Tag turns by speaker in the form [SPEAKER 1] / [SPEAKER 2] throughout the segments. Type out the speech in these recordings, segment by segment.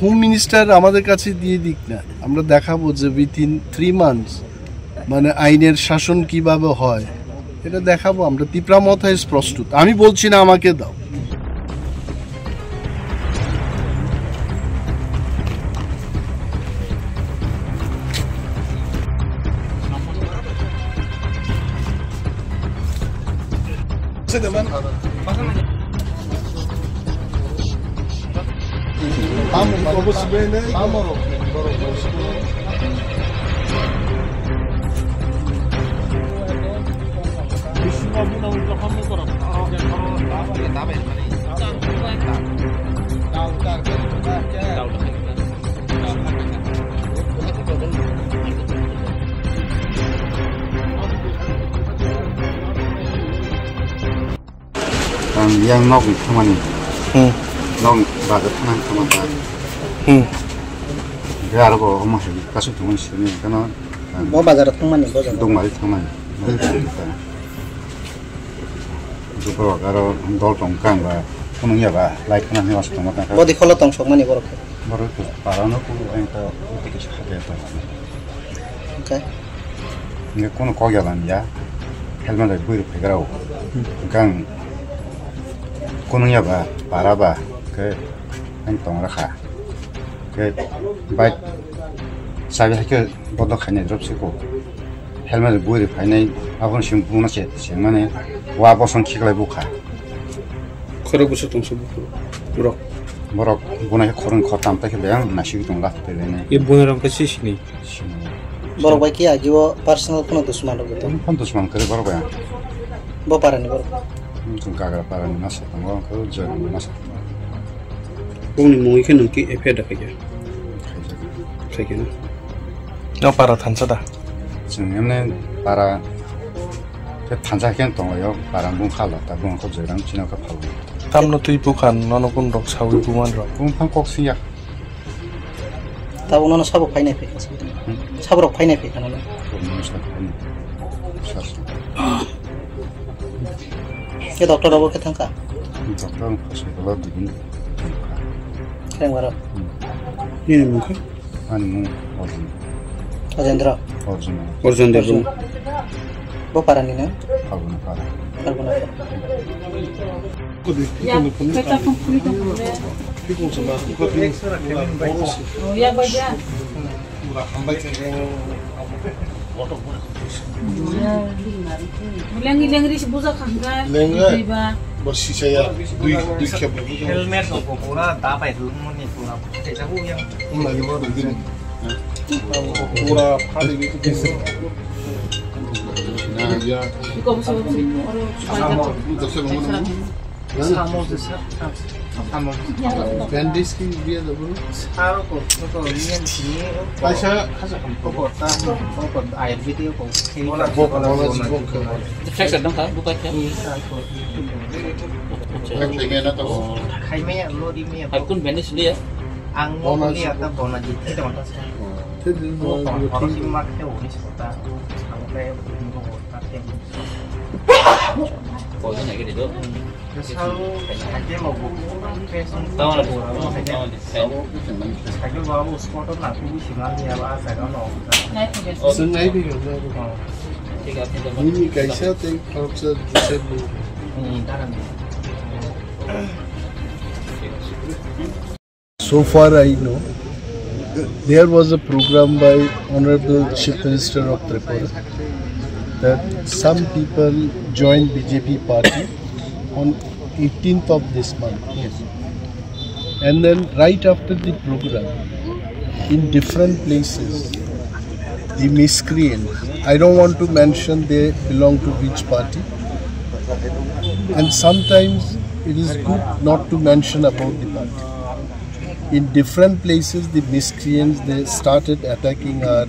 [SPEAKER 1] Home minister আমাদের কাছে দিয়ে দিক না, আমরা দেখাবো যে উইথিন 3 months মানে আইনের শাসন কিভাবে হয় এটা দেখাবো আমরা। তিপ্রামথায় প্রস্তুত, আমি বলছি না আমাকে দাও।
[SPEAKER 2] yang nok kemana? Nok baru tenang sama baru. Dia ada kok masih kasut teman sini karena.
[SPEAKER 3] Mau bazar kemana?
[SPEAKER 2] Dong mari kemana? Juga kalau dol tongkang bah, punungnya bah, like kena ni masuk tempat nak.
[SPEAKER 3] Mau di kalau tong sok mana baru?
[SPEAKER 2] Baru tu, parano pun yang tu kita cakap apa?
[SPEAKER 3] Okay.
[SPEAKER 2] Ni kono kau jalan ya, helmet ada buir pegarau, gang. Kunungnya bah, para bah, ke yang tong rakha, ke baik saya ke bodoh hanya drop siko, helmet buir pakai apa sih punya sih mana, wah bosan kiklah buka.
[SPEAKER 4] Kerja busuk tong subuh, buruk.
[SPEAKER 2] Borok bunanya koran kotam tak kebayang nasi itu nggak terlene.
[SPEAKER 4] Ia bunyi orang kecil sini.
[SPEAKER 3] Borok baik ya, jiwa personal pun untuk semua orang itu.
[SPEAKER 2] Pun untuk semua kerja borok ya.
[SPEAKER 3] Bawa parah nih borok.
[SPEAKER 2] Mungkin kagak parah nih nasi, tanggung kerja jadi nasi.
[SPEAKER 4] Bung ni mungkin nanti efek ada kerja. Kerja na. Yang parah tansa dah.
[SPEAKER 2] Sebenarnya parah. Ke tansa kan tonggo yo parah bung kalah, tapi bung kau jarang cina ke palu.
[SPEAKER 4] Tamno tu ibu kan, nono pun rok sawi buman rok.
[SPEAKER 2] Bung kok siap.
[SPEAKER 3] Tahu nono sabuk pakai nepi. Sabuk pakai nepi kan nono. Ke dokter dokter ke tangka.
[SPEAKER 2] Dokter kasih kalau begini.
[SPEAKER 3] Keren banget.
[SPEAKER 4] Ini mungkin.
[SPEAKER 2] Ani mung origin.
[SPEAKER 3] Ajendra.
[SPEAKER 2] Origin
[SPEAKER 4] dulu.
[SPEAKER 3] Bawa parah nih nih.
[SPEAKER 2] Karbon parah.
[SPEAKER 3] Karbon apa?
[SPEAKER 5] Ya, kita kumpulin dulu. Oh ya, baca. Hilang ris buza kangga.
[SPEAKER 1] Lenga. Basi saya dui kep.
[SPEAKER 6] Helmet ko pura dapat itu moni pura. Kita yang
[SPEAKER 1] lagi baru gini. Pura hari itu bisa. Nah, ya.
[SPEAKER 5] Kau mesti
[SPEAKER 1] Bandis ki dia dah bro.
[SPEAKER 6] Saru ko lian sini.
[SPEAKER 1] Pasha
[SPEAKER 6] ko air video ko.
[SPEAKER 1] Boka.
[SPEAKER 5] Cek sedang kan buka ya.
[SPEAKER 6] Kayaknya lo di mie.
[SPEAKER 5] Hakun bandis dia.
[SPEAKER 6] Ang mo lihat tak bona jadi teman saya. Harus dimakai ini sekolah. Sampai
[SPEAKER 5] Kau ni nak gitu.
[SPEAKER 6] Selalu aja mau
[SPEAKER 5] Tahu lah bu.
[SPEAKER 6] Aja bawa sport nak tu siapa ni apa saya kan mau.
[SPEAKER 1] Sengai भी होगा। Ini कैसा थे अक्सर दूसरे लोग। So far I know, there was a program by Honorable Chief Minister of Tripura that some people joined BJP party on 18th of this month.
[SPEAKER 6] Yes.
[SPEAKER 1] And then right after the program, in different places, the miscreants, I don't want to mention they belong to which party, and sometimes it is good not to mention about the party. In different places, the miscreants, they started attacking our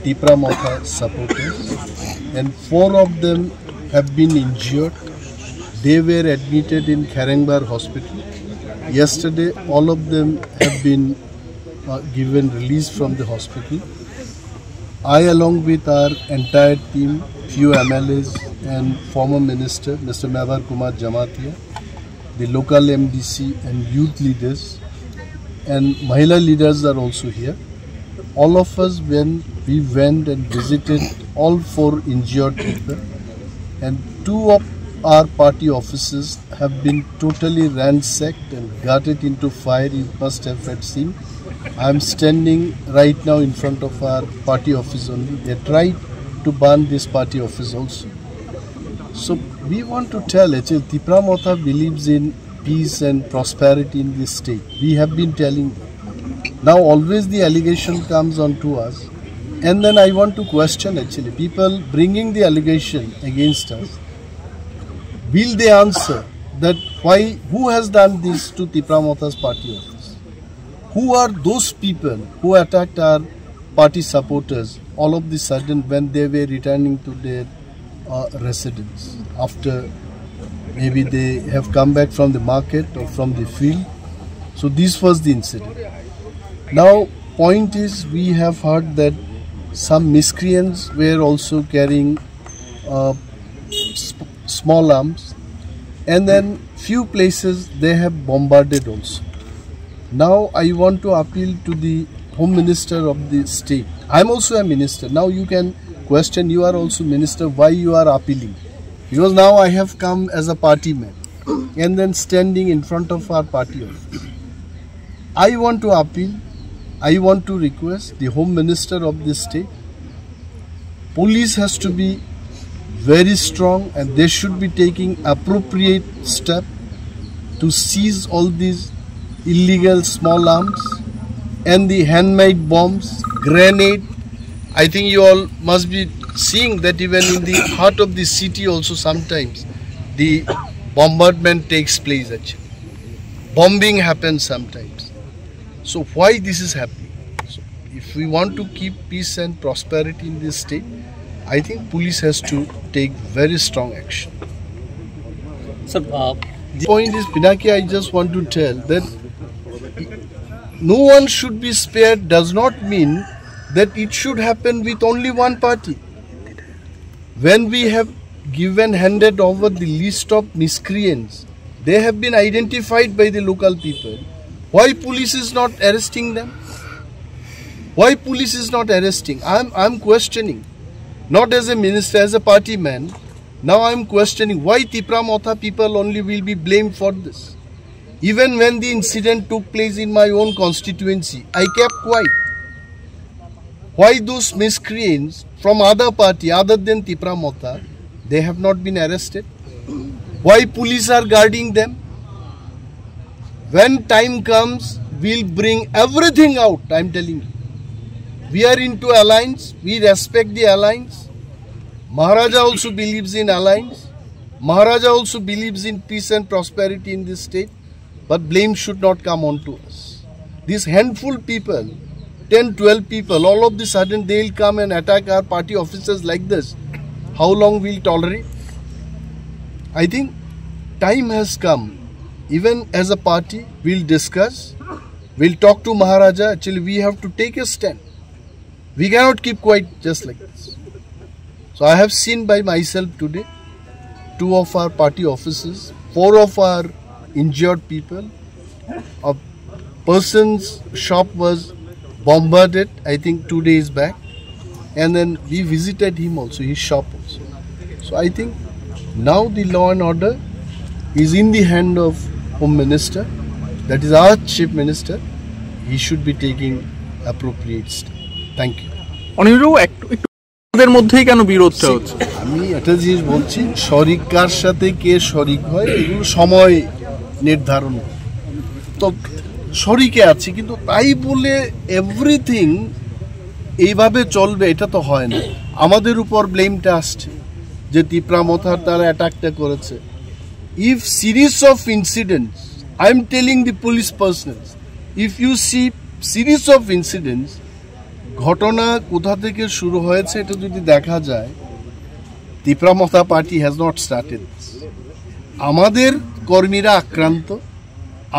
[SPEAKER 1] Tipramotha supporters, and 4 of them have been injured. They were admitted in Karangbar hospital. Yesterday, all of them have been given release from the hospital. I, along with our entire team, few MLAs and former Minister, Mr. Mehbar Kumar Jamatia, the local MDC and youth leaders, and Mahila leaders are also here. All of us, when we went and visited all 4 injured people, and 2 of our party offices have been totally ransacked and gutted into fire. You must have seen. I am standing right now in front of our party office only. They tried to burn this party office also. So we want to tell actually Tipra Motha believes in peace and prosperity in this state. We have been telling them. Now always the allegation comes on to us, and then I want to question actually people bringing the allegation against us. Will they answer that why, who has done this to Tipra Motha's party office? Who are those people who attacked our party supporters all of the sudden when they were returning to their residence after maybe they have come back from the market or from the field? So this was the incident. Now point is, we have heard that some miscreants were also carrying small arms, and then few places they have bombarded also. Now I want to appeal to the Home Minister of the state. I am also a minister. Now you can question, you are also minister, why you are appealing? Because now I have come as a party man and then standing in front of our party office. I want to appeal, I want to request the Home Minister of this state. Police has to be very strong and they should be taking appropriate step to seize all these illegal small arms and the handmade bombs, grenade. I think you all must be seeing that even in the heart of the city also sometimes the bombardment takes place actually. Bombing happens sometimes. So why this is happening? So if we want to keep peace and prosperity in this state, I think police has to take very strong action.
[SPEAKER 7] Sir,
[SPEAKER 1] the point is, Pinaki, I just want to tell that no one should be spared does not mean that it should happen with only one party. When we have handed over the list of miscreants, they have been identified by the local people. Why police is not arresting them? Why police is not arresting? I'm questioning. Not as a minister, as a party man. Now I'm questioning why Tipra Motha people only will be blamed for this. Even when the incident took place in my own constituency, I kept quiet. Why those miscreants from other party other than Tipra Motha, they have not been arrested? Why police are guarding them? When time comes, we'll bring everything out, I'm telling you. We are into alliance, we respect the alliance. Maharaja also believes in alliance. Maharaja also believes in peace and prosperity in this state. But blame should not come on to us. These handful people, 10, 12 people, all of the sudden they will come and attack our party officers like this. How long will we tolerate? I think time has come. Even as a party, we'll discuss, we'll talk to Maharaja. Actually, we have to take a stand. We cannot keep quiet just like this. So I have seen by myself today, 2 of our party officers, 4 of our injured people. A person's shop was bombarded, I think 2 days back. And then we visited him also, his shop also. So I think now the law and order is in the hand of Home Minister. That is our Chief Minister. He should be taking appropriate step. Thank you.
[SPEAKER 4] অনিরও মধ্যেই কেন বিরোধটা হচ্ছে?
[SPEAKER 1] আমি একটা জিনিস বলছি, শরিক কার সাথে কে শরিক হয় এগুলো সময় নির্ধারণ। তো শরিকে আছে কিন্তু তাই বলে এভরিথিং এইভাবে চলবে এটা তো হয় না। আমাদের উপর ব্লেমটা আসছে যে তিপ্রা মথার তারা অ্যাটাকটা করেছে। If series of incidents, I am telling the police personnel, if you see series of incidents, ঘটনা কোথা থেকে শুরু হয়েছে এটা যদি দেখা যায়, তিপ্রা মথা পার্টি হ্যাজ নট স্টার্টেড। আমাদের কর্মীরা আক্রান্ত,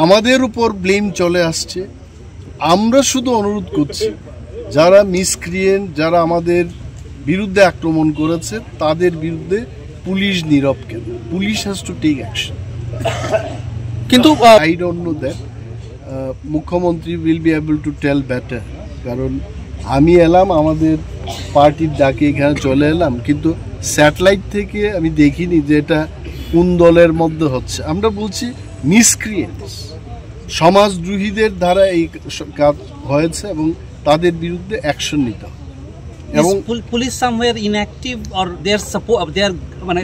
[SPEAKER 1] আমাদের উপর ব্লেম চলে আসছে। আমরা শুধু অনুরোধ করছি যারা মিসক্রিয়েন্ট, যারা আমাদের বিরুদ্ধে আক্রমণ করেছে তাদের বিরুদ্ধে পুলিশ নীরব কেন? Police has to take action. কিন্তু আই ডোন্ট নো দ্যাট মুখ্যমন্ত্রী will be able to tell better. কারণ আমি এলাম আমাদের পার্টির ডাকে এখানে চলে এলাম, কিন্তু স্যাটেলাইট থেকে আমি দেখিনি যে এটা কোন দলের মধ্যে হচ্ছে। আমরা বলছি মিসক্রিয়েন্টস, সমাজদ্রোহীদের দ্বারা এই কাজ হয়েছে এবং তাদের বিরুদ্ধে অ্যাকশন নিতে হবে। এবং
[SPEAKER 7] police somewhere inactive or they are support they are মানে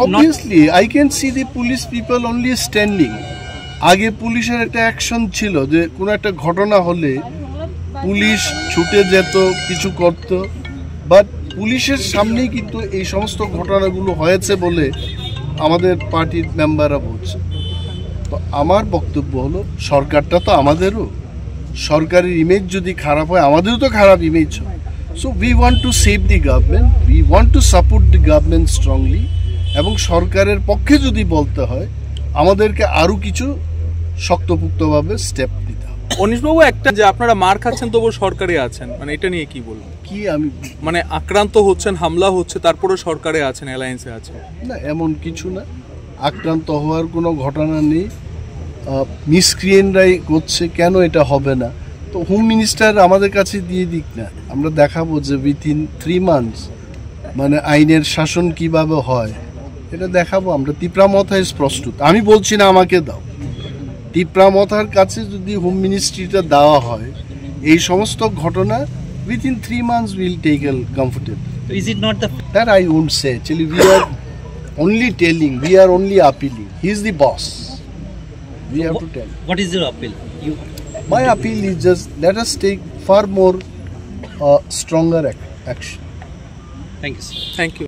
[SPEAKER 1] obviously I can see the police people only standing. আগে পুলিশের একটা অ্যাকশন ছিল যে কোনো একটা ঘটনা হলে পুলিশ ছুটে যেত, কিছু করত, বাট পুলিশের সামনেই কিন্তু এই সমস্ত ঘটনাগুলো হয়েছে বলে আমাদের পার্টির মেম্বাররা বলছে। তো আমার বক্তব্য হলো সরকারটা তো আমাদেরও, সরকারের ইমেজ যদি খারাপ হয় আমাদেরও তো খারাপ ইমেজ হয়। So we want to save the government, we want to support the government strongly, এবং সরকারের পক্ষে যদি বলতে হয় আমাদেরকে আরও কিছু শক্তপোক্তভাবে স্টেপ নিতে হবে।
[SPEAKER 8] অনিশবাবু, একটা যে আপনারা মার খাচ্ছেন তবু সরকারে আছেন, মানে এটা নিয়ে কি বলবেন?
[SPEAKER 1] কি আমি
[SPEAKER 8] মানে আক্রান্ত হচ্ছেন, হামলা হচ্ছে, তারপরে সরকারে আছেন, অ্যালায়েন্সে আছেন?
[SPEAKER 1] না, এমন কিছু না, আক্রান্ত হওয়ার কোনো ঘটনা নেই। মিসক্রিয়েন্টরাই করছে, কেন এটা হবে না? তো হোম মিনিস্টার আমাদের কাছে দিয়ে দিক না, আমরা দেখাবো যে উইথিন 3 months মানে আইনের শাসন কিভাবে হয় এটা দেখাবো আমরা। তিপ্রামথায় প্রস্তুত, আমি বলছি না আমাকে দাও, তিপ্রামথার কাছে যদি হোম মিনিস্ট্রিটা দেওয়া হয় এই সমস্ত ঘটনা within 3 months will tackle comfortable.
[SPEAKER 7] is it not the
[SPEAKER 1] That I won't say. Actually, we are only telling, we are only appealing. He is the boss. We have to tell.
[SPEAKER 7] what is your appeal?
[SPEAKER 1] My appeal is just let us take far more stronger action.
[SPEAKER 7] Thank you, sir.
[SPEAKER 8] Thank you.